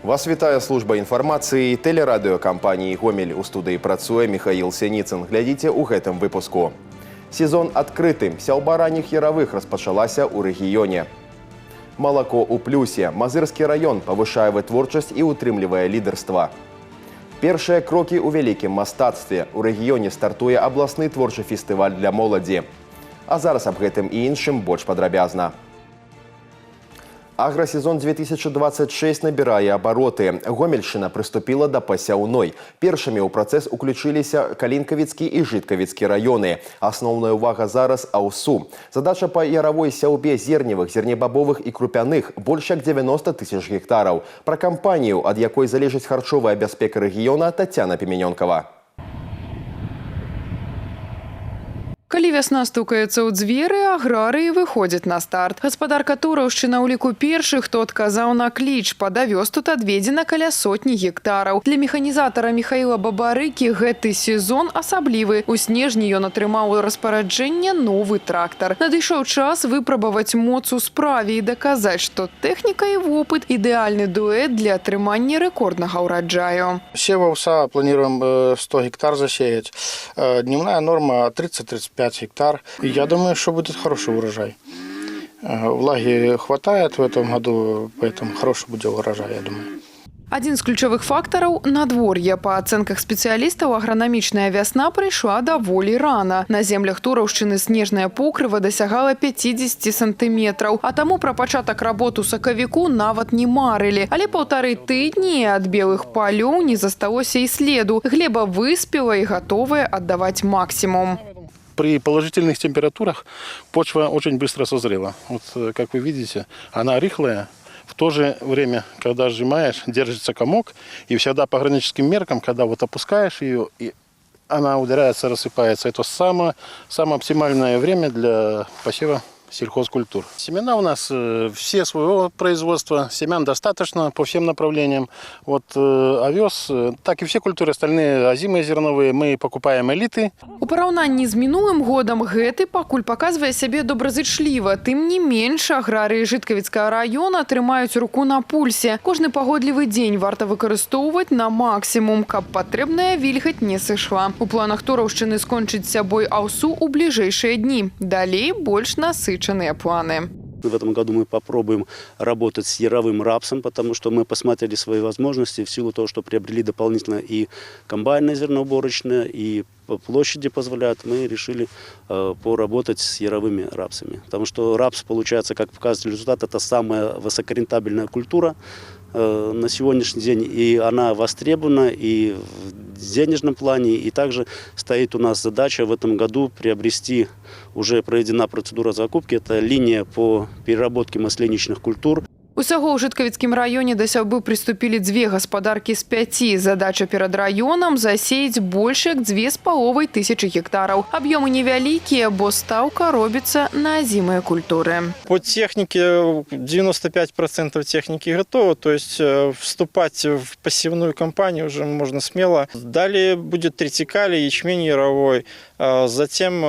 Вас вітае служба інфармацыі тэлерадыёкампаніі «Гомель». У студыі працуе Михаил Сеніцын. Глядзіце ў гэтым выпуску. Сезон адкрыты. Сяўба ранніх яравых распачалася ў рэгіёне. Малако ў плюсе. Мазырскі раён павышае вытворчасць і утрымлівае лідарства. Першыя крокі ў вялікім мастацтве. У рэгіёне стартуе абласны творчы фестываль для моладзі. А зараз аб гэтым і іншым больш падрабязна. Агросезон 2026 набірае абароты. Гомельшчына прыступіла да пасяўной. Першымі ў працэс уключыліся Калінкавіцкі і Жыткавіцкі раёны. Асноўная ўвага зараз аўсу. Задача па яравой сяўбе зерневых, зернебабовых і крупяных больш як 90 тысяч гектараў. Пра кампанію, ад якой залежыць харчовая бяспека рэгіёна, Тацяна Пеменёнкава. Калі вясна стукаецца ў дзверы, аграрыі выходзяць на старт. Гаспадарка Тураўшчына ў ліку першых, хто адказаў на кліч. Пад авёс тут адведзена каля сотні гектараў. Для механізатара Михаіла Бабарыкі гэты сезон асаблівы. У снежні ён атрымаў у распараджэнне новы трактар. Надышоў час выпрабаваць моц у справе і даказаць, што тэхніка і вопыт – ідэальны дуэт для атрымання рэкорднага ўраджаю. Сев овса планируем 100 гектар засеять. Дневная норма 30-35 гектар. Я думаю, что будет хороший урожай. Влаги хватает в этом году, поэтому хороший будет урожай, я думаю. Адзін з ключовых фактараў – надвор'е. Па ацэнках спецыялістаў, агранамічная вясна прыйшла даволі рана. На землях Тураўшчыны снежная покрыва дасягала 50 сантыметраў. А таму пра пачатак работ у сакавіку нават не марылі. Але 1,5 тыдні ад белых палёў не засталося і следу. Глеба выспела і гатовая аддаваць максімум. При положительных температурах почва очень быстро созрела. Вот, как вы видите, она рыхлая. В то же время, когда сжимаешь, держится комок. И всегда по граническим меркам, когда вот опускаешь ее, и она ударяется, рассыпается. Это самое оптимальное время для посева сельхозкультур. Семена у нас все своего производства, семян достаточно по всем направлениям. Вот овес, так и все культуры остальные, озимые зерновые, мы покупаем элиты. У параўнанні з мінулым годам гэты пакуль паказвае сябе добразычліва. Тым не менш, аграрыі Жыткавіцкага раёна трымаюць руку на пульсе. Кожны пагодлівы дзень варта выкарыстоўваць на максімум, каб патрэбная вільгаць не сышла. У планах Тураўшчыны скончыць сябой аўсу ў бліжэйшыя дні. Далей больш насычаныя планы. В этом году мы попробуем работать с яровым рапсом, потому что мы посмотрели свои возможности в силу того, что приобрели дополнительно и комбайны зерноуборочные, и по площади позволяют, мы решили поработать с яровыми рапсами. Потому что рапс, получается, как показывает результат, это самая высокорентабельная культура на сегодняшний день, и она востребована и в денежном плане, и также стоит у нас задача в этом году приобрести, уже проведена процедура закупки, это линия по переработке масленичных культур. Усяго ў Жыткавіцкім раёне да сяўбы прыступілі 2 гаспадаркі з 5. Задача перад раёнам засеяць больш як 2500 гектараў. Аб'ёмы невялікія, бо стаўка робіцца на азімыя культуры. По технике 95% техники готово, то есть вступать в посевную кампанию уже можно смело. Далее будет тритикалий, ячмень яровой, затем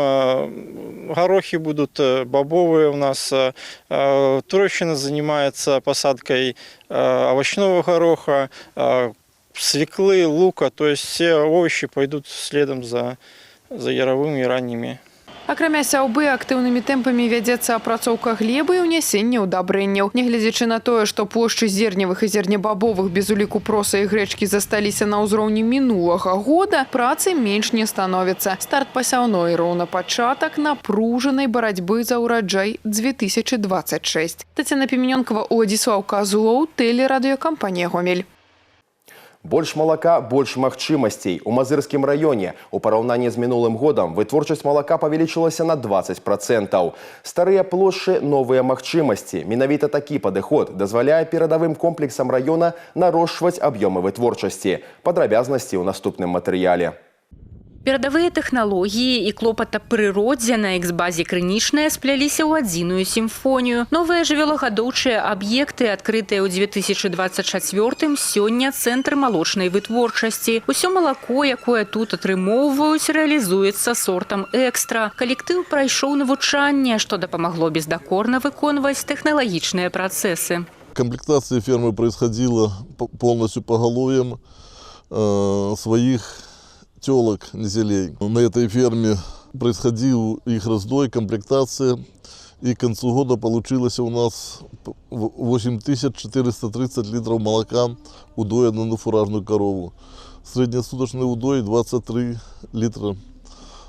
горохи будут бобовые у нас. Тураўшчына занимается посадкой овощного гороха, свеклы, лука, то есть все овощи пойдут следом за яровыми и ранними. Акрамя сяўбы, актыўнымі тэмпамі вядзецца апрацоўка глебы і ўнясенне ўдабрэнняў. Нягледзячы на тое, што плошчы зерневых і зернебабовых без уліку проса і грэчкі засталіся на ўзроўні мінулага года, працы менш не становіцца. Старт пасяўной роўна пачатак напружанай барацьбы за ўраджай 2026. Тацяна Пеменёнкава, Уладзіслаў Казулоў, тэлерадыёкампанія «Гомель». Больш малака, больш магчымасцей. У Мазырскім раёне у параўнанні з мінулым годам вытворчасць малака павялічылася на 20%. Старыя плошчы, новыя магчымасці. Менавіта такі падыход дазваляе перадавым комплексам раёна нарошчваць аб'ёмы вытворчасці. Падрабязнасці ў наступным матэрыяле. Перадавыя тэхналогіі і клопат аб прыродзе на экс-базе Крынічная спляліся ў адзіную сімфонію. Новыя жывёлагадоўчыя аб'екты, адкрытыя ў 2024-м, сёння цэнтр малочнай вытворчасці. Усё малако, якое тут атрымоўваюць, рэалізуецца сортам экстра. Калектыў прайшоў навучанне, што дапамагло бездакорна выконваць тэхналагічныя працэсы. Комплектация фермы происходила полностью поголовьем своих телок, низелей. На этой ферме происходил их раздой, комплектация. И к концу года получилось у нас 8430 литров молока удоя на одну фуражную корову. Среднесуточный удой 23 литра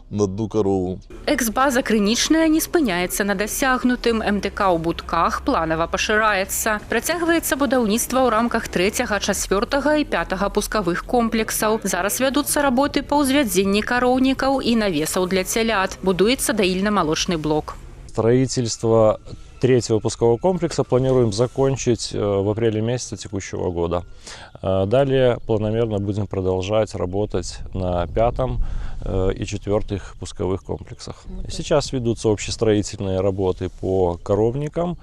на одну корову. Эксбаза «Крынічная» не спыняецца на дасягнутым. МТК ў Будках планава пашыраецца. Працягваецца будаўніцтва ў рамках 3, 4 і 5 пускавых комплексаў. Зараз вядуцца работы па ўзвядзенні кароўнікаў і навесаў для цялят. Будуецца даільна-малочны блок. Строительство 3-го пускового комплекса планируем закончить в апреле месяце текущего года. Далее планомерно будем продолжать работать на 5-м и 4-х пусковых комплексах. Сейчас ведутся общестроительные работы по коровникам,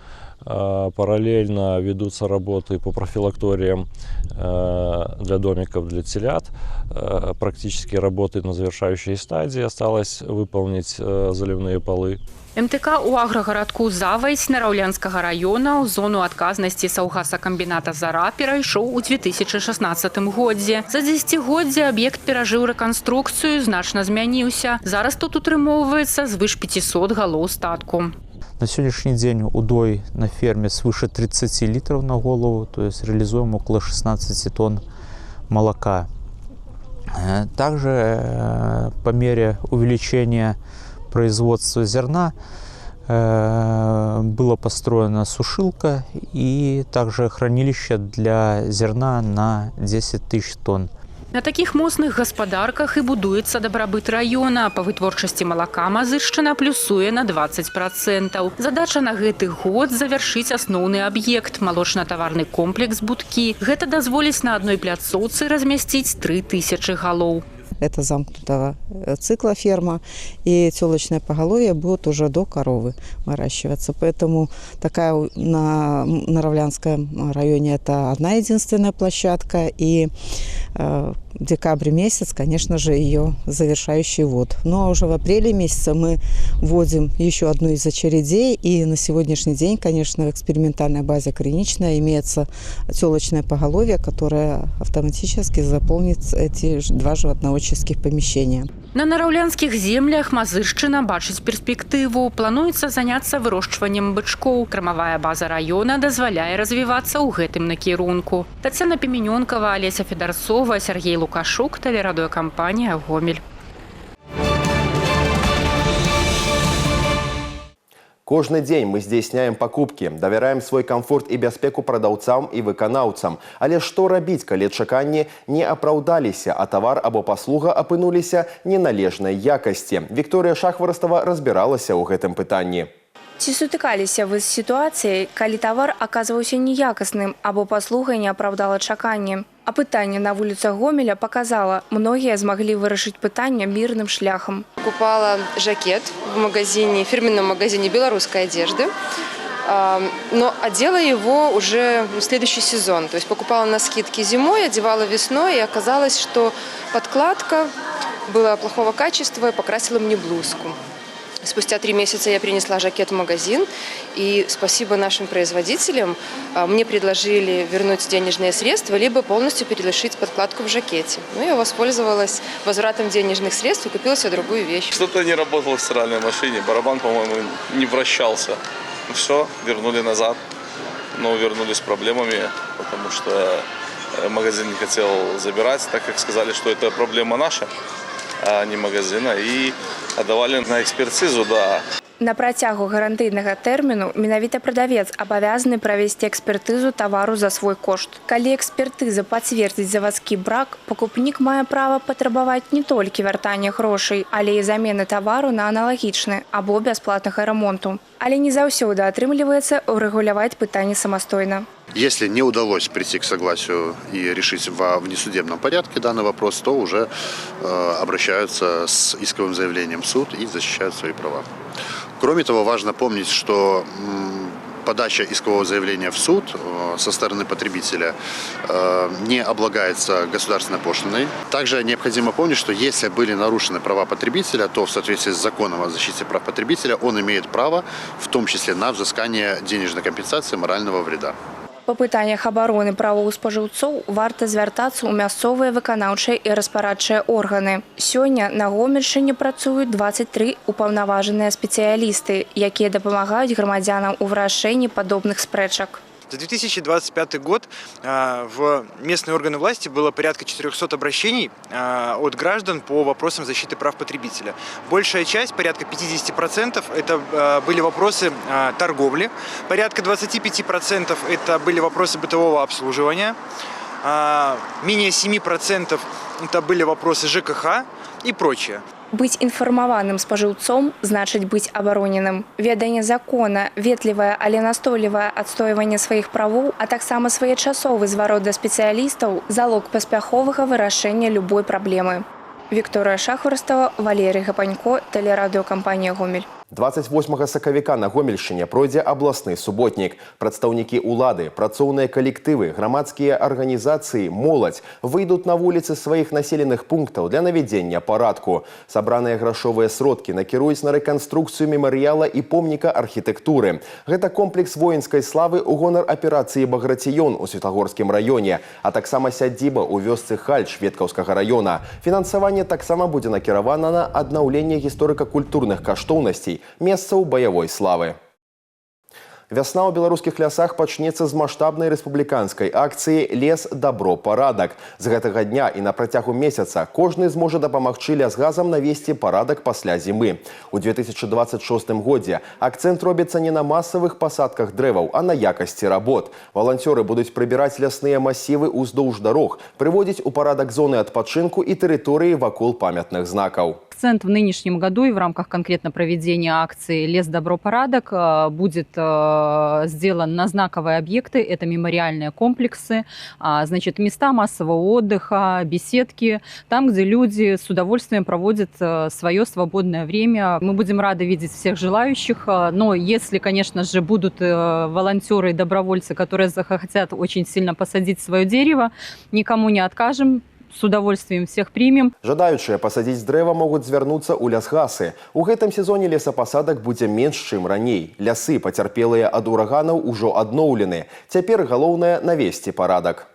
параллельно ведутся работы по профилакториям для домиков для телят. Практически работы на завершающей стадии. Осталось выполнить заливные полы. МТК у аграгарадку Завайць Нараўлянскага района ў зону адказнасці саўгасакамбіната «Зара» перайшоў у 2016 годзе. За дзесяцігоддзе аб'ект перажыў рэканструкцыю, значна змяніўся. Зараз тут утрымоўваецца звыш 500 галоў статку. На сегодняшний день удой на ферме свыше 30 литров на голову, то есть реализуем около 16 тонн молока. Также по мере увеличения производства зерна была построена сушилка и также хранилище для зерна на 10 тысяч тонн. На таких моцных гаспадарках і будуецца дабрабыт раёна. Па вытворчасці малака Мазыршчына плюсуе на 20%. Задача на гэты год завяршыць асноўны аб'ект – малочна-таварны комплекс «Будкі». Гэта дазволіць на адной пляцоўцы размясціць 3000 галоў. Это замкнутого цикла ферма, и телочное поголовье будет уже до коровы выращиваться. Поэтому такая на Наравлянском районе это одна единственная площадка, и в декабре месяц, конечно же, ее завершающий ввод. Ну а уже в апреле месяце мы вводим еще одну из очередей, и на сегодняшний день, конечно, в экспериментальной базе «Крынічная» имеется телочное поголовье, которое автоматически заполнит эти два животноводческих помещения. На нараўлянскіх землях Мазыршчына бачыць перспектыву. Плануецца заняцца вырошчваннем бычкоў. Крамавая база раёна дазваляе развівацца ў гэтым накірунку. Тацяна Пеменёнкова, Олеся Федарцова, Сергей Лукашук, телерадиокомпания «Гомель». Кожны дзень мы здзяйсняем пакупкі, давяраем свой камфорт і бяспеку прадаўцам і выканаўцам. Але што рабіць, калі чаканні не апраўдаліся, а тавар або паслуга апынуліся неналежнай якасці? Вікторыя Шахварастава разбіралася ў гэтым пытанні. Ці сутыкаліся вы з сітуацыяй, калі тавар аказваўся неякасным або паслуга не апраўдала чаканні? Апытанне на вуліцах Гомеля показала, многие смогли вырашить пытанне мирным шляхом. Покупала жакет в магазине, фирменном магазине белорусской одежды, но одела его уже в следующий сезон. То есть покупала на скидке зимой, одевала весной, и оказалось, что подкладка была плохого качества и покрасила мне блузку. Спустя 3 месяца я принесла жакет в магазин, и спасибо нашим производителям, мне предложили вернуть денежные средства, либо полностью перешить подкладку в жакете. Ну, я воспользовалась возвратом денежных средств и купила себе другую вещь. Что-то не работало в стиральной машине, барабан, по-моему, не вращался. Все, вернули назад, но вернули с проблемами, потому что магазин не хотел забирать, так как сказали, что это проблема наша, а не магазина, и отдавали на экспертизу, да. На працягу гарантыйнага тэрміну менавіта прадавец абавязаны правесці экспертызу тавару за свой кошт. Калі экспертыза пацвердзіць завадскі брак, пакупнік мае права патрабаваць не толькі вяртання грошай, але і замены тавару на аналагічны або бясплатнага рамонту. Але не заўсёды атрымліваецца урэгуляваць пытанне самастойна. Если не удалось прийти к согласию и решить во внесудебном порядке данный вопрос, то уже обращаются с исковым заявлением в суд и защищают свои права. Кроме того, важно помнить, что подача искового заявления в суд со стороны потребителя не облагается государственной пошлиной. Также необходимо помнить, что если были нарушены права потребителя, то в соответствии с законом о защите прав потребителя он имеет право, в том числе на взыскание денежной компенсации морального вреда. Па пытаннях абароны правоў спажыўцоў варта звяртацца ў мясцовыя выканаўчыя і распарадчыя органы. Сёння на Гомельшчыне працуюць 23 упаўнаважаныя спецыялісты, якія дапамагаюць грамадзянам у вырашэнні падобных спрэчак. За 2025 год в местные органы власти было порядка 400 обращений от граждан по вопросам защиты прав потребителя. Большая часть, порядка 50%, это были вопросы торговли, порядка 25% это были вопросы бытового обслуживания, менее 7% это были вопросы ЖКХ и прочее. Быць інфармаваным спажыўцом значыць быць абароненым. Веданне закона, ветлівае, але настойлівае адстойванне сваіх правоў, а таксама своечасовы зварот да спецыялістаў – залог паспяховага вырашэння любой праблемы. Вікторыя Шахварстава, Валерій Гапанько, тэлерадыёкампанія «Гомель». 28 сакавіка на Гомельшчыне пройдзе абласны суботнік. Прадстаўнікі ўлады, працоўныя калектывы, грамадскія арганізацыі, моладзь выйдуць на вуліцы сваіх населеных пунктаў для навядзення парадку. Сабраныя грашовыя сродкі накіруюць на рэканструкцыю мемарыяла і помніка архітэктуры. Гэта комплекс воінскай славы ў гонар аперацыі «Багратыён» у Светлагорскім раёне, а таксама сядзіба ў вёсцы Хальч Веткаўскага раёна. Фінансаванне таксама будзе накіравана на аднаўленне гісторыка-культурных каштоўнасцей месцаў баявой славы. Вясна ў беларускіх лясах пачнецца з маштабнай рэспубліканскай акцыі «Лес, дабро, парадак». З гэтага дня і на працягу месяца кожны зможа дапамагчы лясгазам навесці парадак пасля зімы. У 2026 годзе акцэнт робіцца не на масавых пасадках дрэваў, а на якасці работ. Валанцёры будуць прыбіраць лясныя масівы ўздоўж дарог, прыводзіць у парадак зоны адпачынку і тэрыторыі вакол памятных знакаў. Акцент в нынешнем году и в рамках конкретно проведения акции «Лес, добро, порядок» будет сделан на знаковые объекты. Это мемориальные комплексы, значит, места массового отдыха, беседки, там, где люди с удовольствием проводят свое свободное время. Мы будем рады видеть всех желающих, но если, конечно же, будут волонтеры и добровольцы, которые захотят очень сильно посадить свое дерево, никому не откажем. С удовольствием всех примем. Жадаючыя пасадзіць дрэва могуць звярнуцца ў лясгасы. У гэтым сезоне лесапасадак будзе менш, чым раней. Лясы, пацярпелыя ад ураганаў, ужо адноўлены. Цяпер галоўнае навесці парадак.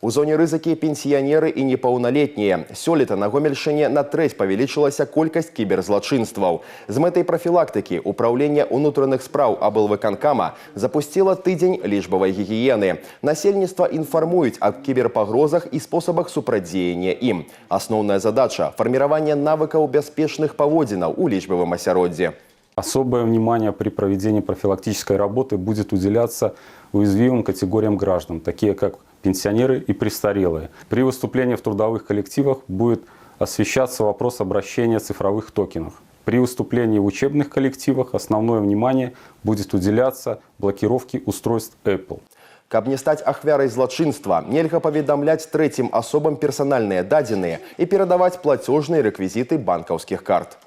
У зоне рызыкі пенсіянеры і непаўналетнія. Сёлета на Гомельшчыне на трэць павялічылася колькасць кіберзлачынстваў. З мэтай прафілактыкі Управлення ўнутраных спраў аблвыканкама запусціла тыдзень лічбавай гігіены. Насельніцтва інфармуюць аб кіберпагрозах і спосабах супрацьдзеяння ім. Асноўная задача – фарміраванне навыкаў бяспечных паводзінаў у лічбавым асяроддзі. Особое внимание при проведении профилактической работы будет уделяться уязвимым категориям граждан, такие как пенсионеры и престарелые. При выступлении в трудовых коллективах будет освещаться вопрос обращения цифровых токенов. При выступлении в учебных коллективах основное внимание будет уделяться блокировке устройств Apple. Каб не стаць ахвярай злачынства, нельга паведамляць трэцім асобам персанальныя дадзеныя і перадаваць плацёжныя рэквізіты банкаўскіх карт.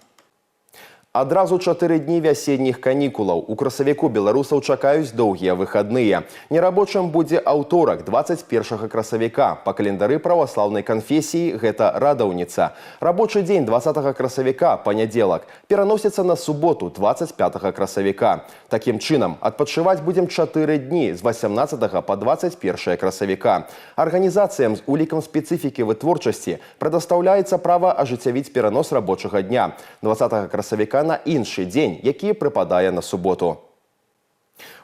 Адразу 4 дні вясенніх канікулаў. У красавіку беларусаў чакаюць доўгія выхадныя. Нерабочым будзе аўторак, 21 красавіка. Па календары праваслаўнай канфесіі гэта радаўніца. Рабочы дзень 20 красавіка, панядзелак, пераносіцца на суботу, 25 красавіка. Такім чынам, адпачываць будзем 4 дні з 18 па 21 красавіка. Арганізацыям з улікам спецыфікі вытворчасці прадастаўляецца права ажыццявіць перанос рабочага дня 20 красавіка на іншы дзень, які прыпадае на суботу.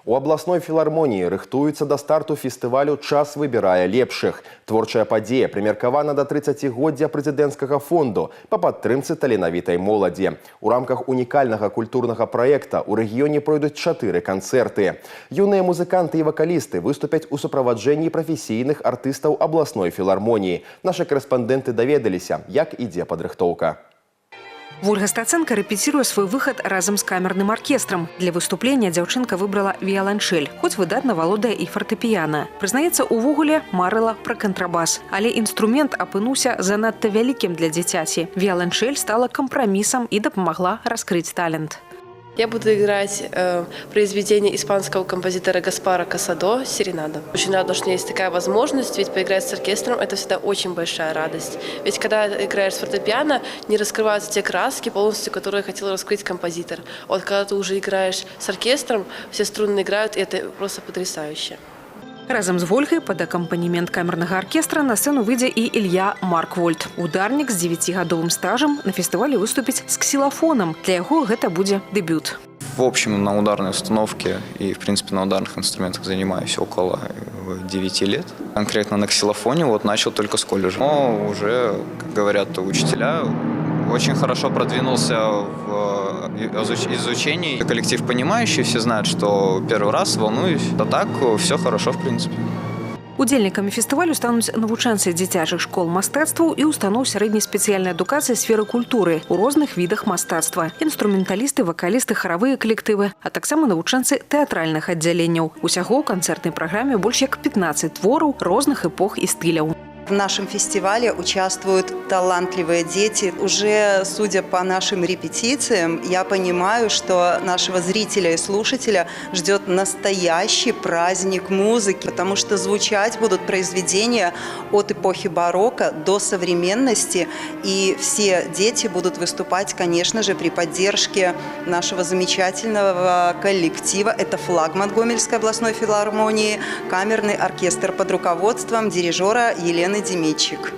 У абласной філармоніі рыхтуюцца да старту фестывалю «Час выбірае лепшых». Творчая падзея прымеркавана да 30-годдзя прэзідэнцкага фонду па падтрымцы таленавітай моладзі. У рамках унікальнага культурнага праекта ў рэгіёне пройдуць 4 канцэрты. Юныя музыканты і вакалісты выступяць у суправаджэнні прафесійных артыстаў абласной філармоніі. Нашы корэспандэнты даведаліся, як ідзе падрыхтоўка. Вольга Стаценко рэпетируе свой выход разом с камерным оркестром. Для выступления дзяўчынка выбрала віяланчэль, хоць выдатна валодае і фортэпіяна. Прызнаецца, увогуле марыла пра кантрабас, але інструмент апынуўся занадта вялікім для дзіцяці. Віяланчэль стала кампрамісам і дапамагла раскрыць талент. Я буду играть произведение испанского композитора Гаспара Касадо «Серенада». Очень рада, что у меня есть такая возможность, ведь поиграть с оркестром – это всегда очень большая радость. Ведь когда играешь с фортепиано, не раскрываются те краски полностью, которые хотел раскрыть композитор. Вот когда ты уже играешь с оркестром, все струны играют, и это просто потрясающе. Разом з Вольгай пад акампанемент камернага аркестра на сцэну выйдзе і Ілья Марквольд. Ударнік з 9-гадовым стажам на фестывалі выступіць з ксилофоном. Для яго гэта будзе дэбют. В общем, на ударной установке и, в принципе, на ударных инструментах занимаюсь около 9 лет. Конкретно на ксилофоне начал только с колледжа. Но уже, как говорят учителя, очень хорошо продвинулся в изучении. Коллектив понимающий, все знают, что первый раз волнуюсь. А так все хорошо, в принципе. Удзельнікамі фестывалю стануць навучэнцы дзіцячых школ мастацтваў і устаноў сярэдняй спецыяльнай адукацыі сферы культуры ў розных відах мастацтва. Інструменталісты, вакалісты, харавыя калектывы, а таксама навучэнцы тэатральных аддзяленняў. Усяго ў канцэртнай праграме больш як 15 твораў розных эпох і стыляў. В нашем фестивале участвуют талантливые дети. Уже судя по нашим репетициям, я понимаю, что нашего зрителя и слушателя ждет настоящий праздник музыки, потому что звучать будут произведения от эпохи барокко до современности. И все дети будут выступать, конечно же, при поддержке нашего замечательного коллектива. Это флагман Гомельской областной филармонии, камерный оркестр под руководством дирижера Елены Демитчик.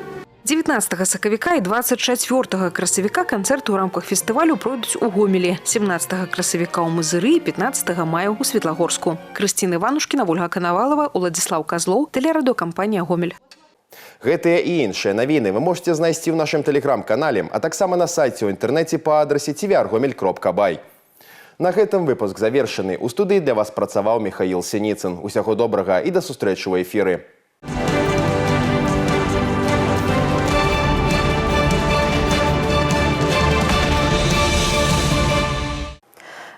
19 сакавіка і 24 красавіка канцэрты ў рамках фестывалю пройдуць у Гомелі, 17 красавіка ў Мазыры і 15 мая ў Светлагорску. Крысціна Іванушкіна, Ольга Канавалова, Уладзіслаў Казлоў, тэлерадыёкампанія «Гомель». Гэтыя і іншыя навіны вы можете знайсці ў нашым тэлеграм-канале, а таксама на сайце ў інтэрнэце па адрасе tvr.gomel.by. На гэтым выпуск завершаны. У студыі для вас працаваў Михаил Синицын. Усяго добрага і да сустрэчы ў эфіры.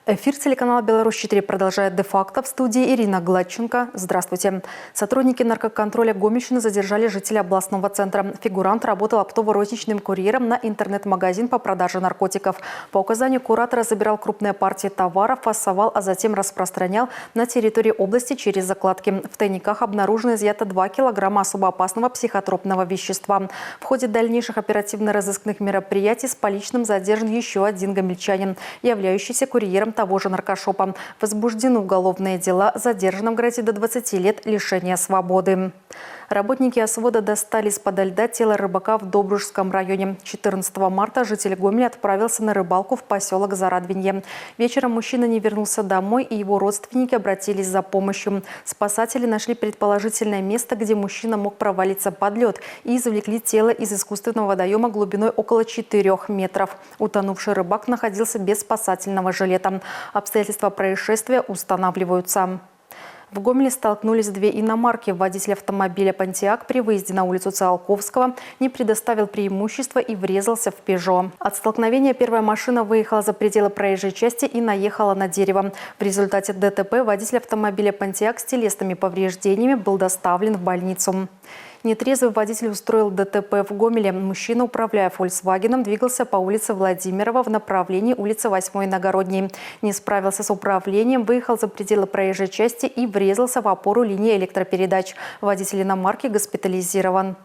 Эфир телеканала «Беларусь-4» продолжает де-факто. В студии Ирина Гладченко. Здравствуйте. Сотрудники наркоконтроля Гомельщины задержали жителя областного центра. Фигурант работал оптово-розничным курьером на интернет-магазин по продаже наркотиков. По указанию куратора забирал крупные партии товаров, фасовал, а затем распространял на территории области через закладки. В тайниках обнаружено изъято 2 килограмма особо опасного психотропного вещества. В ходе дальнейших оперативно-розыскных мероприятий с поличным задержан еще один гомельчанин, являющийся курьером того же наркошопа. Возбуждены уголовные дела, задержанным грозит до 20 лет лишения свободы. Работники освода достали из-под льда тело рыбака в Добружском районе. 14 марта житель Гомеля отправился на рыбалку в поселок Зарадвинье. Вечером мужчина не вернулся домой, и его родственники обратились за помощью. Спасатели нашли предположительное место, где мужчина мог провалиться под лед, и извлекли тело из искусственного водоема глубиной около 4 метров. Утонувший рыбак находился без спасательного жилета. Обстоятельства происшествия устанавливаются. В Гомеле столкнулись 2 иномарки. Водитель автомобиля «Понтиак» при выезде на улицу Циолковского не предоставил преимущества и врезался в «Пежо». От столкновения первая машина выехала за пределы проезжей части и наехала на дерево. В результате ДТП водитель автомобиля «Понтиак» с телесными повреждениями был доставлен в больницу. Нетрезвый водитель устроил ДТП в Гомеле. Мужчина, управляя «Фольксвагеном», двигался по улице Владимирова в направлении улицы 8 Иногородней. Не справился с управлением, выехал за пределы проезжей части и врезался в опору линии электропередач. Водитель иномарки госпитализирован.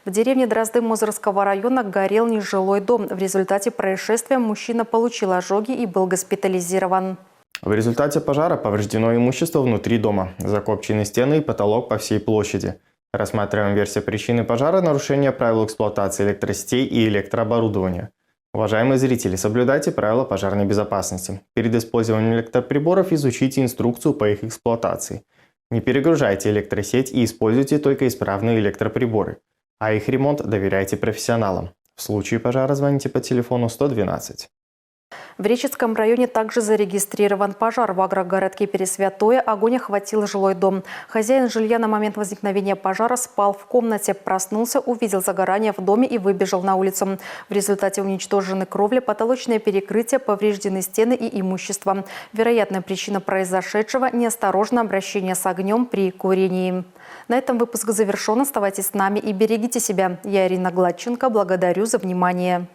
В деревне Дрозды Мозырского района горел нежилой дом. В результате происшествия мужчина получил ожоги и был госпитализирован. В результате пожара повреждено имущество внутри дома, закопчены стены и потолок по всей площади. Рассматриваем версию причины пожара – нарушение правил эксплуатации электросетей и электрооборудования. Уважаемые зрители, соблюдайте правила пожарной безопасности. Перед использованием электроприборов изучите инструкцию по их эксплуатации. Не перегружайте электросеть и используйте только исправные электроприборы. А их ремонт доверяйте профессионалам. В случае пожара звоните по телефону 112. В Речицком районе также зарегистрирован пожар. В агрогородке Пересвятое огонь охватил жилой дом. Хозяин жилья на момент возникновения пожара спал в комнате. Проснулся, увидел загорание в доме и выбежал на улицу. В результате уничтожены кровля, потолочное перекрытие, повреждены стены и имущество. Вероятная причина произошедшего – неосторожное обращение с огнем при курении. На этом выпуск завершен. Оставайтесь с нами и берегите себя. Я Ирина Гладченко. Благодарю за внимание.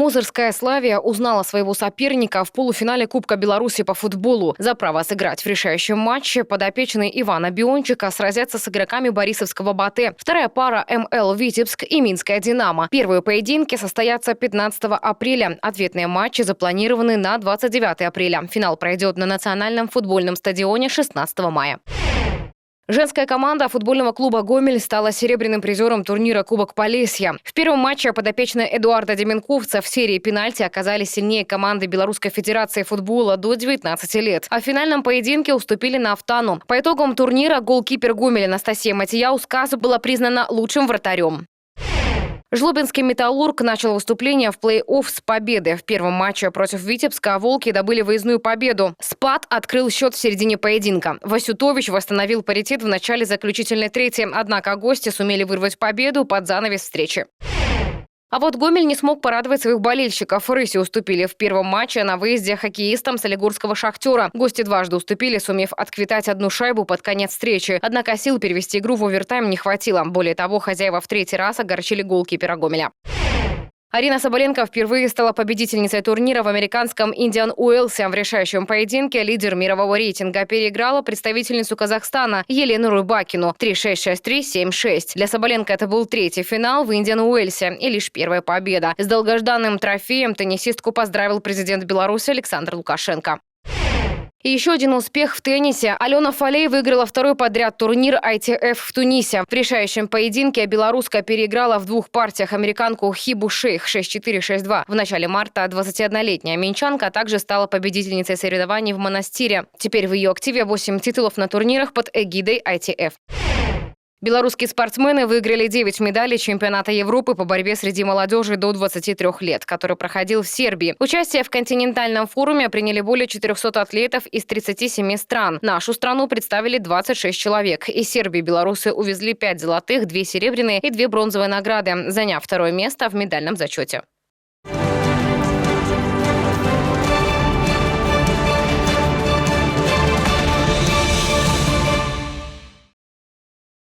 Мозырская «Славия» узнала своего соперника в полуфинале Кубка Беларуси по футболу. За право сыграть в решающем матче подопечные Ивана Биончика сразятся с игроками Борисовского «Батэ». Вторая пара МЛ «Витебск» и «Минская Динамо». Первые поединки состоятся 15 апреля. Ответные матчи запланированы на 29 апреля. Финал пройдет на национальном футбольном стадионе 16 мая. Женская команда футбольного клуба «Гомель» стала серебряным призером турнира Кубок Полесья. В первом матче подопечные Эдуарда Деменковца в серии пенальти оказались сильнее команды Белорусской Федерации футбола до 19 лет. А в финальном поединке уступили на Автану. По итогам турнира голкипер «Гомель» Анастасия Матияускас была признана лучшим вратарем. Жлобинский «Металлург» начал выступление в плей-офф с победы. В первом матче против Витебска «Волки» добыли выездную победу. «Спад» открыл счет в середине поединка. Васютович восстановил паритет в начале заключительной трети. Однако гости сумели вырвать победу под занавес встречи. А вот Гомель не смог порадовать своих болельщиков. Рыси уступили в первом матче на выезде хоккеистам Солигорского «Шахтера». Гости дважды уступили, сумев отквитать одну шайбу под конец встречи. Однако сил перевести игру в овертайм не хватило. Более того, хозяева в третий раз огорчили голкипера Гомеля. Арина Соболенко впервые стала победительницей турнира в американском Индиан Уэлсе. В решающем поединке лидер мирового рейтинга переиграла представительницу Казахстана Елену Рыбакину 3-6, 6-3, 7-6. Для Соболенко это был третий финал в Индиан Уэлсе и лишь первая победа. С долгожданным трофеем теннисистку поздравил президент Беларуси Александр Лукашенко. И еще один успех в теннисе. Алена Фалей выиграла второй подряд турнир ITF в Тунисе. В решающем поединке белоруска переиграла в двух партиях американку Хибу Шейх 6-4, 6-2. В начале марта 21-летняя минчанка также стала победительницей соревнований в Монастире. Теперь в ее активе 8 титулов на турнирах под эгидой ITF. Белорусские спортсмены выиграли 9 медалей чемпионата Европы по борьбе среди молодежи до 23 лет, который проходил в Сербии. Участие в континентальном форуме приняли более 400 атлетов из 37 стран. Нашу страну представили 26 человек. Из Сербии белорусы увезли 5 золотых, 2 серебряные и 2 бронзовые награды, заняв второе место в медальном зачете.